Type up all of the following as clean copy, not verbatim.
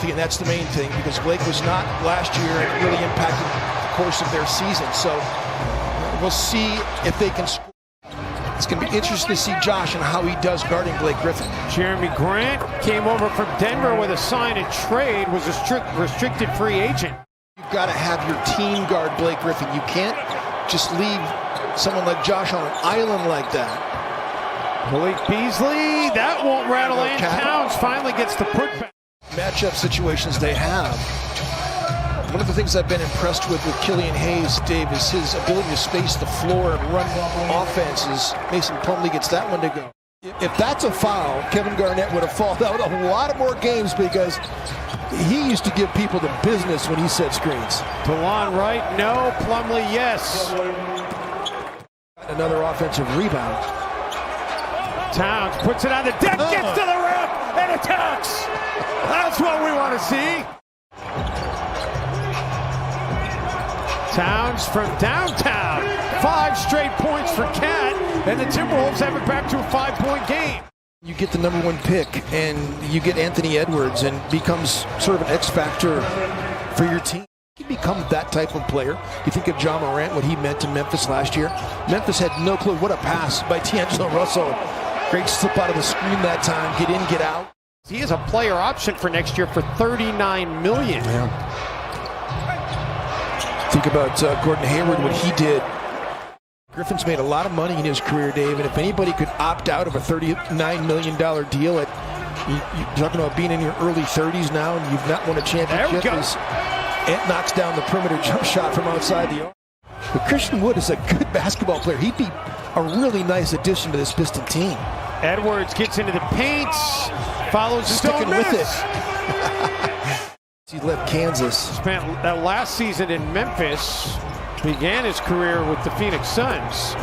Griffin, and that's the main thing, because Blake was not last year and it really impacted the course of their season. So we'll see if they can score. It's going to be interesting to see Josh and how he does guarding Blake Griffin. Jeremy Grant came over from Denver with a sign and trade, was a restricted free agent. You've got to have your team guard Blake Griffin. You can't just leave someone like Josh on an island like that. Malik Beasley, that won't rattle in. Towns finally gets the putback. Matchup situations they have. One of the things I've been impressed with Killian Hayes, Dave, is his ability to space the floor and run offenses. Mason Plumlee gets that one to go. If that's a foul, Kevin Garnett would have fallen out a lot more games, because he used to give people the business when he set screens. DeLon Wright, no. Plumlee, yes. Another offensive rebound. Towns puts it on the deck, gets to the rim, and attacks. That's what we want to see. Towns from downtown. 5 straight points for Cat, and the Timberwolves have it back to a 5-point game. You get the #1 pick, and you get Anthony Edwards, and becomes sort of an X factor for your team. You become that type of player. You think of John Morant, what he meant to Memphis last year. Memphis had no clue. What a pass by D'Angelo Russell. Great slip out of the screen that time. Get in, get out. He is a player option for next year for $39 million. Yeah. Think about Gordon Hayward, what he did. Griffin's made a lot of money in his career, Dave, and if anybody could opt out of a $39 million deal, you're talking about being in your early 30s now, and you've not won a championship. It knocks down the perimeter jump shot from outside the arc. But Christian Wood is a good basketball player. He'd be a really nice addition to this Piston team. Edwards gets into the paint, follows his own miss. With it. He left Kansas. Spent that last season in Memphis. Began his career with the Phoenix Suns.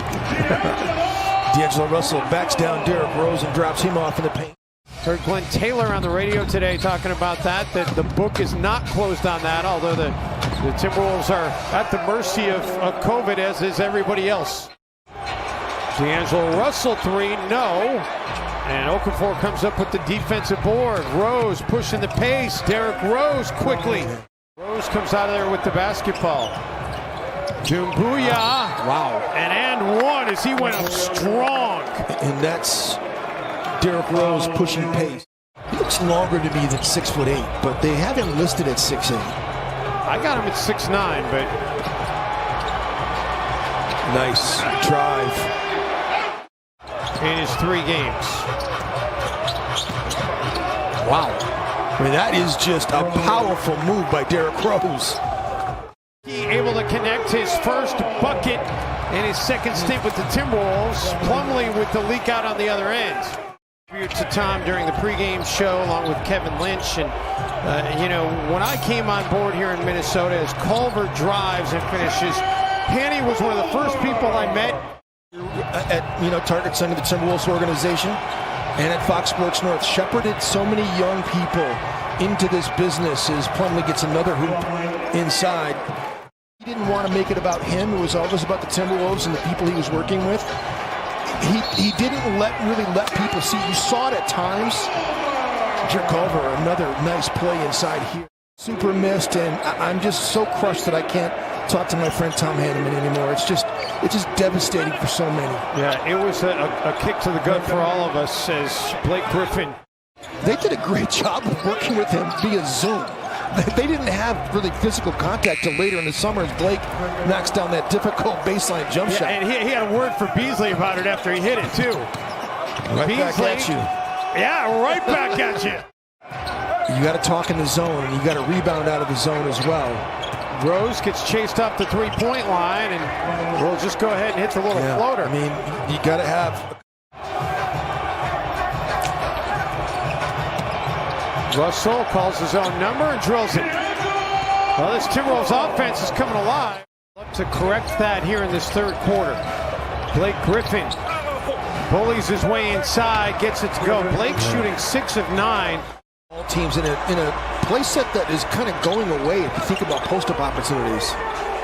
D'Angelo Russell backs down Derrick Rose and drops him off in the paint. Heard Glenn Taylor on the radio today talking about that the book is not closed on that, although the Timberwolves are at the mercy of COVID, as is everybody else. D'Angelo Russell 3, no. And Okafor comes up with the defensive board. Rose pushing the pace. Derrick Rose quickly. Rose comes out of there with the basketball. Doumbouya. Wow. And one as he went up strong. And that's Derrick Rose pushing pace. He looks longer to me than 6'8", but they have him listed at 6'8". I got him at 6'9", but nice drive. In his 3 games. Wow. I mean, that is just a powerful move by Derrick Rose. He able to connect his first bucket in his second stint with the Timberwolves. Plumlee with the leak out on the other end. To Tom during the pregame show along with Kevin Lynch. And, you know, when I came on board here in Minnesota, as Culver drives and finishes, Hanny was one of the first people I met. At Target Center, the Timberwolves organization, and at Fox Sports North, shepherded so many young people into this business as Plumlee gets another hoop inside. He didn't want to make it about him. It was always about the Timberwolves and the people he was working with. He didn't really let people see. You saw it at times. Jerk Culver, another nice play inside here. Super missed, and I'm just so crushed that I can't talk to my friend Tom Hanneman anymore. It's just devastating for so many. Yeah, it was a kick to the gut for all of us as Blake Griffin. They did a great job of working with him via Zoom. They didn't have really physical contact till later in the summer as Blake knocks down that difficult baseline jump shot. And he had a word for Beasley about it after he hit it, too. Right back at you. Yeah, right back at you. You got to talk in the zone, and you got to rebound out of the zone as well. Rose gets chased up the 3-point line, and we'll just go ahead and hit the little floater. I mean, you got to have. Russell calls his own number and drills it. Well, this Timberwolves offense is coming alive. To correct that here in this third quarter. Blake Griffin bullies his way inside, gets it to go. Blake shooting 6 of 9. All teams in a play set that is kind of going away if you think about post-up opportunities.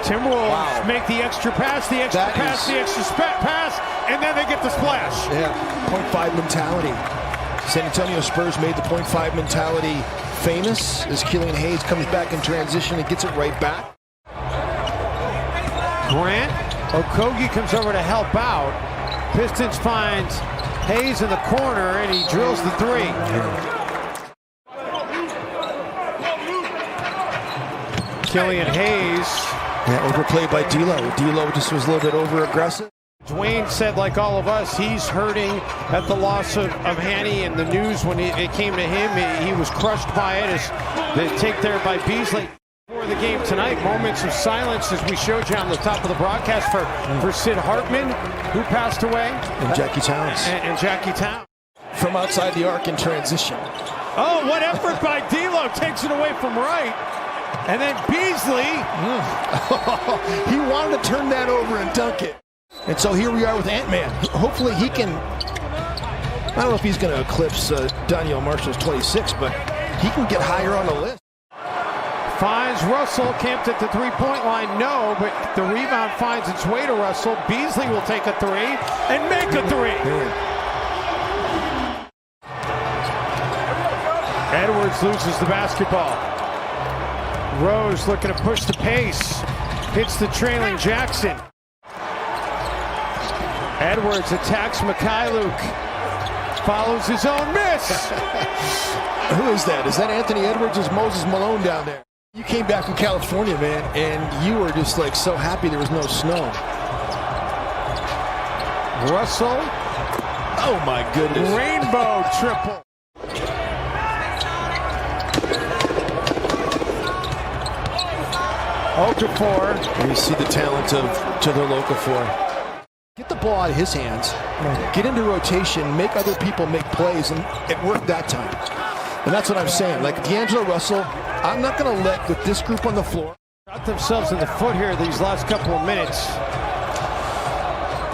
Timberwolves make the extra pass, the extra pass, and then they get the splash. Yeah, .5 mentality. San Antonio Spurs made the .5 mentality famous as Killian Hayes comes back in transition and gets it right back. Grant Okogie comes over to help out. Pistons finds Hayes in the corner, and he drills the three. Killian Hayes. Yeah, overplayed by D'Lo. D'Lo just was a little bit over-aggressive. Dwayne said, like all of us, he's hurting at the loss of Hanny, and the news when it came to him, he was crushed by it. As the take there by Beasley. For the game tonight, moments of silence as we showed you on the top of the broadcast for Sid Hartman, who passed away. And Jackie Towns. And Jackie Towns. From outside the arc in transition. Oh, what effort by D'Lo, takes it away from right. And then Beasley. He wanted to turn that over and dunk it. And so here we are with Ant-Man. Hopefully he can, I don't know if he's going to eclipse Danielle Marshall's 26, but he can get higher on the list. Finds Russell, camped at the three-point line, no, but the rebound finds its way to Russell. Beasley will take a three and make a three. Edwards loses the basketball. Rose looking to push the pace. Hits the trailing Jackson. Edwards attacks Mikhailuk. Follows his own miss. Who is that? Is that Anthony Edwards? Is Moses Malone down there? You came back from California, man, and you were just like so happy there was no snow. Russell. Oh my goodness. Rainbow triple. Okafor. You see the talent of Jahlil Okafor. Get the ball out of his hands, get into rotation, make other people make plays, and it worked that time. And that's what I'm saying. Like D'Angelo Russell, I'm not going to let, with this group on the floor. Got themselves in the foot here these last couple of minutes.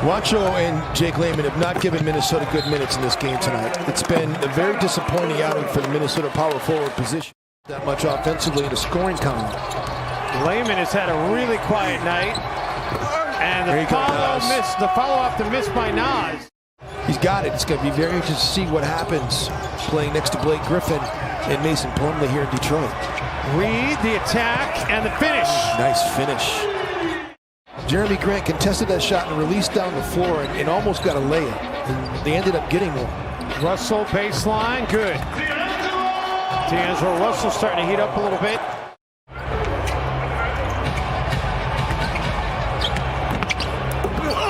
Juancho and Jake Layman have not given Minnesota good minutes in this game tonight. It's been a very disappointing outing for the Minnesota power forward position. That much offensively in a scoring column. Layman has had a really quiet night. And the follow-up to miss by Nas. He's got it. It's going to be very interesting to see what happens playing next to Blake Griffin and Mason Plumlee here in Detroit. Reed, the attack, and the finish. Nice finish. Jeremy Grant contested that shot and released down the floor and almost got a layup. And they ended up getting one. Russell baseline, good. D'Angelo Russell starting to heat up a little bit.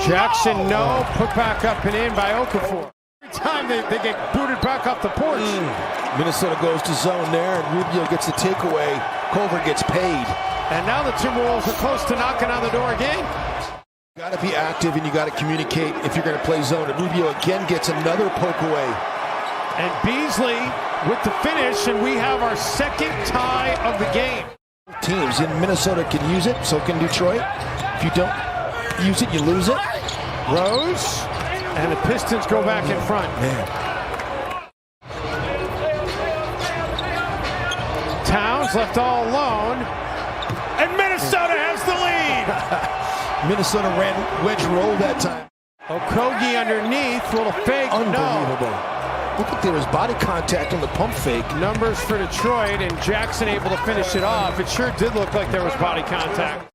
Jackson, no. Put back up and in by Okafor. Every time they get booted back off the porch. Minnesota goes to zone there, and Rubio gets the takeaway. Culver gets paid. And now the Timberwolves are close to knocking on the door again. You got to be active, and you got to communicate if you're going to play zone. And Rubio again gets another poke away. And Beasley with the finish, and we have our second tie of the game. Teams in Minnesota can use it, so can Detroit. If you don't use it, you lose it. Rose, and the Pistons go back in front. Man. Towns left all alone, and Minnesota has the lead. Minnesota ran wedge roll that time. Okogie underneath, little fake, unbelievable. No. Looked like there was body contact on the pump fake. Numbers for Detroit, and Jackson able to finish it off. It sure did look like there was body contact.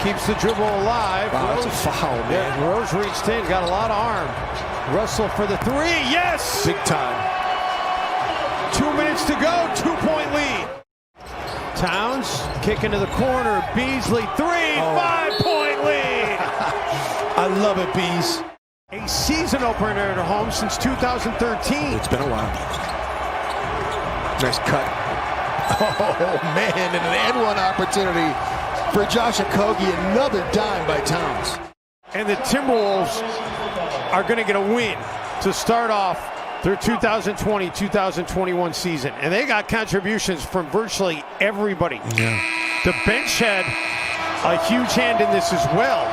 Keeps the dribble alive. Wow, that's a foul, man. Yeah, Rose reached in, got a lot of arm. Russell for the three, yes! Big time. 2 minutes to go, 2-point lead. Towns, kick into the corner, Beasley, three, 5-point lead. I love it, Bees. A season opener at home since 2013. It's been a while. Nice cut. Oh, man, and an and one opportunity for Josh Okogie, another dime by Towns. And the Timberwolves are going to get a win to start off their 2020-2021 season. And they got contributions from virtually everybody. Yeah. The bench had a huge hand in this as well.